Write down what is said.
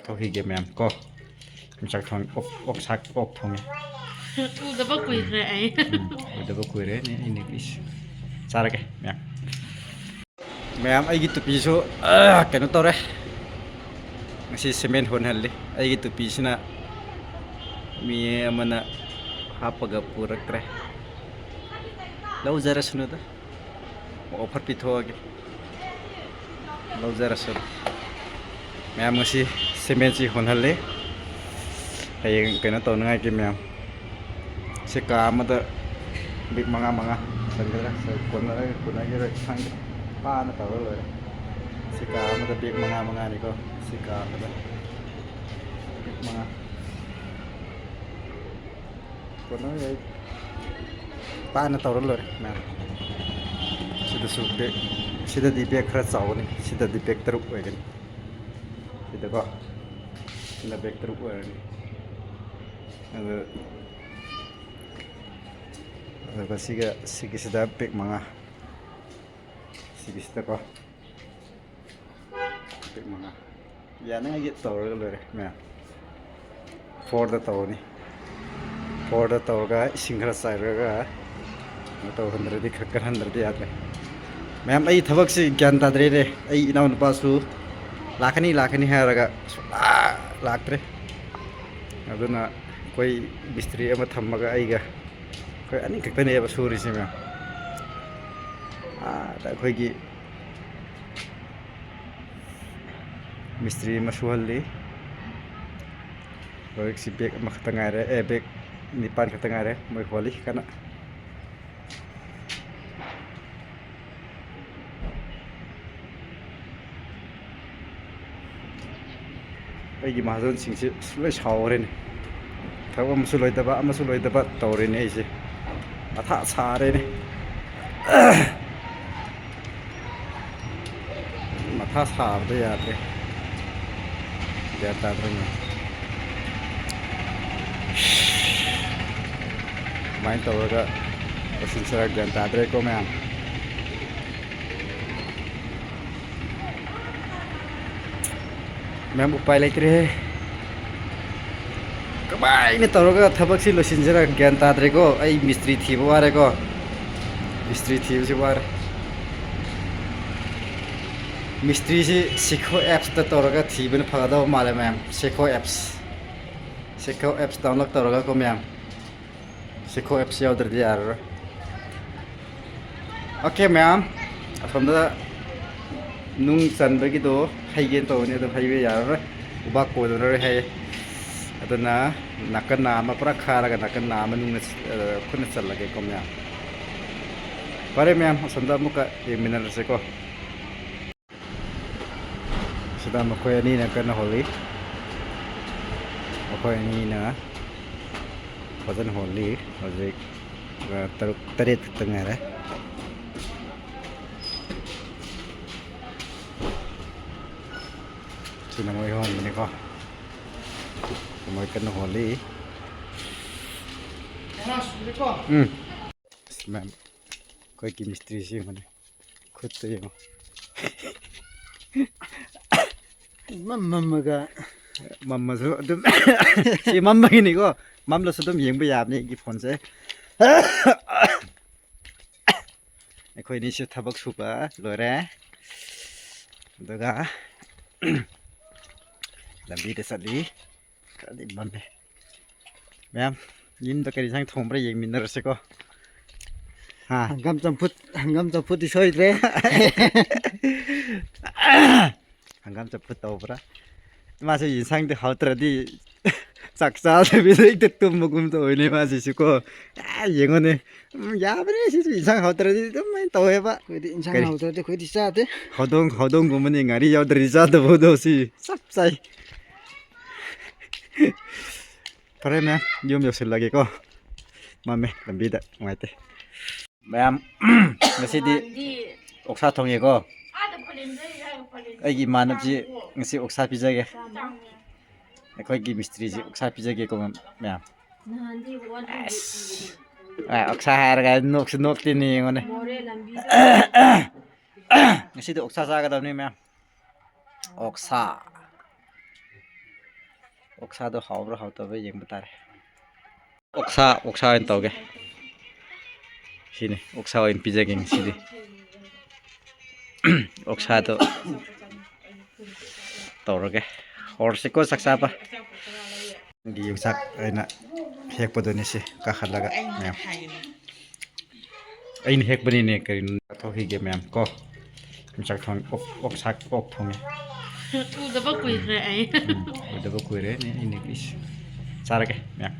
ꯊꯣꯛꯈꯤꯒꯦ ꯃꯌꯥꯝ ꯀꯣ ꯌꯣꯡꯆꯥꯛ ꯊꯣꯡ ꯑꯣꯛ ꯁꯥꯛ ꯑꯣꯛ ꯊꯣꯡꯉꯦ ꯎꯗꯕ ꯀꯨꯏꯈ꯭ꯔꯦ ꯑꯩ ꯎꯗꯕ ꯀꯨꯏꯔꯦ ꯑꯩꯅ ꯄꯤꯁ ꯆꯥꯔꯒꯦ ꯃꯌꯥꯝ ꯑꯩꯒꯤ ꯇꯨꯄꯤꯁꯨ ꯀꯩꯅꯣ ꯇꯧꯔꯦ ꯉꯁꯤ ꯁꯤꯃꯦꯟ ꯍꯣꯟꯍꯜꯂꯤ ꯑꯩꯒꯤ ꯇꯨꯄꯤꯁꯤꯅ ꯃꯤ ꯑꯃꯅ ꯍꯥꯞꯄꯒ ꯄꯨꯔꯛꯇ꯭ꯔꯦ ꯂꯧꯖꯔꯁꯅꯨꯗ ꯑꯣꯐꯔ ꯄꯤꯊꯣꯛꯑꯒꯦ ꯂꯧꯖꯔꯁꯅꯨ ꯃꯌꯥꯝ ꯉꯁꯤ ꯁꯤꯃꯦꯟꯁꯤ ꯍꯣꯟꯍꯜꯂꯤ ꯍꯌꯦꯡ ꯀꯩꯅꯣ ꯇꯧꯅꯉꯥꯏꯒꯤ ꯃꯌꯥꯝ ꯁꯤ ꯀꯥ ꯑꯃꯗ ꯕꯤꯛ ꯃꯉꯥ ꯆꯟꯒꯗ꯭ꯔꯥ ꯀꯣꯟꯅꯒꯦꯔꯥ ꯈꯪꯗꯦ ꯄꯥꯅ ꯇꯧꯔ ꯂꯣꯏꯔꯦ ꯁꯤ ꯀꯥ ꯑꯃꯗ ꯕꯤꯛ ꯃꯉꯥꯅꯤꯀꯣ ꯁꯤ ꯀꯥ ꯑꯃꯗ ꯕꯤꯛ ꯃꯉꯥ ꯀꯣꯟꯅ ꯄꯥꯅ ꯇꯧꯔ ꯂꯣꯏꯔꯦ ꯃꯌꯥꯝ ꯁꯤꯗꯁꯨ ꯕꯦꯛ ꯁꯤꯗꯗꯤ ꯕꯦꯛ ꯈꯔ ꯆꯥꯎꯒꯅꯤ ꯁꯤꯗꯗꯤ ꯕꯦꯛ 3 ꯑꯣꯏꯒꯅꯤ ꯁꯤꯗꯀꯣ ꯁꯤꯅ ꯕꯦꯛ 3 ꯑꯣꯏꯔꯅꯤ ꯑꯗꯨꯒ ꯁꯤꯒꯤꯁꯤꯗ ꯕꯦꯛ 5 ꯁꯤꯒꯤꯁꯤꯗꯀꯣ ꯕꯦꯛ 5 ꯌꯥꯅꯉꯥꯏꯒꯤ ꯇꯧꯔꯒ ꯂꯣꯏꯔꯦ ꯃꯌꯥꯝ 4ꯗ ꯇꯧꯔꯅꯤ 4ꯗ ꯇꯧꯔꯒ ꯏꯁꯤꯡ ꯈꯔ ꯆꯥꯏꯔꯒ ꯀꯩꯅꯣ ꯇꯧꯍꯟꯗ꯭ꯔꯗꯤ ꯈꯔ ꯀꯟꯍꯟꯗ꯭ꯔꯗꯤ ꯌꯥꯗ꯭ꯔꯦ ꯃꯌꯥꯝ ꯑꯩ ꯊꯕꯛꯁꯤ ꯒ꯭ꯌꯥꯟ ꯇꯥꯗ꯭ꯔꯦꯅꯦ ꯑꯩ ꯏꯅꯥꯎꯅꯨꯄꯥꯁꯨ ꯂꯥꯛꯀꯅꯤ ꯍꯥꯏꯔꯒ ꯂꯥꯛꯇ꯭ꯔꯦ ꯑꯗꯨꯅ ꯑꯩꯈꯣꯏ ꯃꯤꯁꯇ꯭ꯔꯤ ꯑꯃ ꯊꯝꯃꯒ ꯑꯩꯒ ꯑꯩꯈꯣꯏ ꯑꯅꯤꯈꯛꯇꯅꯦꯕ ꯁꯨꯔꯤꯁꯦ ꯃꯌꯥꯝ ꯑꯩꯈꯣꯏꯒꯤ ꯃꯤꯁꯇ꯭ꯔꯤ ꯑꯃ ꯁꯨꯍꯜꯂꯤ ꯍꯧꯖꯤꯛꯁꯤ ꯕꯦꯛ ꯑꯃꯈꯛꯇ ꯉꯥꯏꯔꯦ ꯕꯦꯛ 9 ꯈꯛꯇ ꯉꯥꯏꯔꯦ ꯃꯣꯏ ꯍꯣꯜꯂꯤ ꯀꯟꯅ ꯑꯩꯒꯤ ꯃꯍꯥꯖꯣꯟꯁꯤꯡꯁꯤ ꯂꯣꯏ ꯁꯥꯎꯈ꯭ꯔꯦꯅꯦ ꯊꯕꯛ ꯑꯃꯁꯨ ꯂꯣꯏꯗꯕ ꯇꯧꯔꯦꯅꯦ ꯑꯩꯁꯦ ꯃꯊꯥ ꯁꯥꯔꯦꯅꯦ ꯃꯊꯥ ꯁꯥꯕꯗ ꯌꯥꯗ꯭ꯔꯦ ꯒ꯭ꯌꯥꯟ ꯇꯥꯗ꯭ꯔꯦꯅꯦ ꯀꯃꯥꯏꯅ ꯇꯧꯔꯒ ꯂꯣꯏꯁꯤꯟꯁꯤꯔ ꯒ꯭ꯌꯥꯟ ꯇꯥꯗ꯭ꯔꯦꯀꯣ ꯃꯌꯥꯝ ꯎꯄꯥꯏ ꯂꯩꯇ꯭ꯔꯦꯍꯦ ꯀꯃꯥꯏꯅ ꯇꯧꯔꯒ ꯊꯕꯛꯁꯤ ꯂꯣꯏꯁꯤꯟꯁꯤꯔ ꯒ꯭ꯌꯥꯟ ꯇꯥꯗ꯭ꯔꯦꯀꯣ ꯑꯩ ꯃꯤꯁꯇ꯭ꯔꯤ ꯊꯤꯕ ꯋꯥꯔꯦꯀꯣ ꯃꯤꯁꯇ꯭ꯔꯤ ꯊꯤꯕꯁꯤ ꯋꯥꯔꯦ ꯃꯤꯁꯇ꯭ꯔꯤꯁꯤ ꯁꯤꯈꯣ ꯑꯦꯞꯁꯇ ꯇꯧꯔꯒ ꯊꯤꯕꯅ ꯐꯒꯗꯕ ꯃꯥꯜꯂꯦ ꯃꯌꯥꯝ ꯁꯤꯈꯣ ꯑꯦꯞꯁ ꯗꯥꯎꯟꯂꯣꯗ ꯇꯧꯔꯒꯀꯣ ꯃꯌꯥꯝ ꯁꯤꯈꯣ ꯑꯦꯞꯁ ꯌꯥꯎꯗ꯭ꯔꯗꯤ ꯌꯥꯔꯔꯣꯏ ꯑꯣꯀꯦ ꯃꯌꯥꯝ ꯑꯁꯣꯝꯗ ꯅꯨꯡ ꯆꯟꯕꯒꯤꯗꯣ ꯍꯩꯒꯦꯅ ꯇꯧꯕꯅꯤ ꯑꯗꯣ ꯍꯩꯕ ꯌꯥꯔꯔꯣꯏ ꯎꯕꯥꯛ ꯀꯣꯟꯅꯔꯣꯏ ꯍꯥꯏꯌꯦ ꯑꯗꯨꯅ ꯅꯥꯀꯟ ꯅꯥꯝꯃ ꯄꯨꯔꯥ ꯈꯥꯔꯒ ꯅꯥꯀꯟ ꯅꯥꯝꯃ ꯅꯨꯡꯅ ꯈꯨꯠꯅ ꯆꯜꯂꯒꯦꯀꯣ ꯃꯌꯥꯝ ꯐꯔꯦ ꯃꯌꯥꯝ ꯑꯁꯣꯝꯗ ꯑꯃꯨꯛꯀ ꯌꯦꯡꯃꯤꯟꯅꯔꯁꯦꯀꯣ ꯁꯤꯗ ꯃꯈꯣꯏ ꯑꯅꯤꯅ ꯀꯟꯅ ꯍꯣꯜꯂꯤ ꯃꯈꯣꯏ ꯑꯅꯤꯅ ꯐꯖꯅ ꯍꯣꯜꯂꯤ ꯍꯧꯖꯤꯛ 6-7 ꯈꯛꯇ ꯉꯥꯏꯔꯦ sina mo ihon ini ko mo ikan holi ma'am koy chemistry si man khut to yo mamma ga mamma so dum si mamma ni ko mam lo so dum yeng ba yab ni gi phone se ꯑꯩꯈꯣꯏ ꯅꯤꯁꯨ ꯊꯕꯛ ꯁꯨꯕ ꯂꯣꯏꯔꯦ ꯑꯗꯨꯒ ꯂꯝꯕꯤꯗ ꯆꯠꯂꯤ ꯈꯔꯗꯤ ꯃꯝꯃꯦ ꯃꯌꯥꯝ ꯌꯨꯝꯗ ꯀꯔꯤ ꯏꯟꯁꯥꯡ ꯊꯣꯡꯕ꯭ꯔꯥ ꯌꯦꯡꯃꯤꯟꯅꯔꯁꯤꯀꯣ hangam champut di soidre ꯍꯪꯒꯥꯝ ꯆꯝꯐꯨꯠ ꯇꯧꯕ꯭ꯔꯥ ꯃꯥꯁꯨ ꯌꯦꯟꯁꯥꯡꯗꯤ ꯍꯥꯎꯇ꯭ꯔꯗꯤ ꯆꯥꯛ ꯆꯥꯗꯕꯤꯗ ꯍꯦꯛꯇ ꯇꯨꯝꯕꯒꯨꯝ ꯇꯧꯋꯤꯅꯦ ꯃꯥꯁꯤꯁꯨꯀꯣ ꯌꯦꯡꯉꯨꯅꯦ ꯌꯥꯕꯅꯦ ꯁꯤꯁꯨ ꯌꯦꯟꯁꯥꯡ ꯍꯥꯎꯇ꯭ꯔꯗꯤ ꯑꯗꯨꯃꯥꯏꯅ ꯇꯧꯋꯦꯕ koidi insang hautrade koidi chade ꯍꯧꯗꯣꯡꯒꯨꯝꯕꯅꯤ ꯉꯥꯔꯤ ꯌꯥꯎꯗ꯭ꯔꯗꯤ ꯆꯥꯗꯕꯗꯣ ꯁꯤ ꯆꯞ ꯆꯥꯏ ꯐꯔꯦ ꯃꯌꯥꯝ ꯌꯨꯝ ꯌꯧꯁꯤꯜꯂꯒꯦꯀꯣ ꯃꯝꯃꯦ ꯂꯝꯕꯤꯗ ꯅꯨꯡꯉꯥꯏꯇꯦ ꯃꯌꯥꯝ ꯉꯁꯤꯗꯤ ꯑꯣꯛꯁꯥ ꯊꯣꯡꯉꯦꯀꯣ ꯑꯩꯒꯤ ꯏꯃꯥꯟꯅꯕꯁꯤ ꯉꯁꯤ ꯑꯣꯛꯁꯥ ꯄꯤꯖꯒꯦ ꯑꯩꯈꯣꯏꯒꯤ ꯃꯤꯁꯇ꯭ꯔꯤꯁꯤ ꯑꯣꯛꯁꯥ ꯄꯤꯖꯒꯦꯀꯣ ꯃꯌꯥꯝ ꯑꯣꯛꯁꯥ ꯍꯥꯏꯔꯒ ꯅꯣꯛꯁꯨ ꯅꯣꯛꯇꯦꯅꯦ ꯌꯦꯡꯉꯣꯅꯦ ꯉꯁꯤꯗꯤ ꯑꯣꯛꯁꯥ ꯆꯥꯒꯗꯕꯅꯤ ꯃꯌꯥꯝ ꯑꯣꯛꯁꯥ อกซาตัวเขาเราเขาตัวไปยังไม่ตายอกซาอินตัวแกsiniอกซาอินพิจากิง sini อกซาตัวตัวแก horse ko saksa pa di usak ay na hek pa doon si kakalaga ma'am ay ni hek ba ni karin to hige ma'am ko misak thong ok sak ok thong Udah ba kuy re ay? udah ba kuy re ni English sara ke ma'am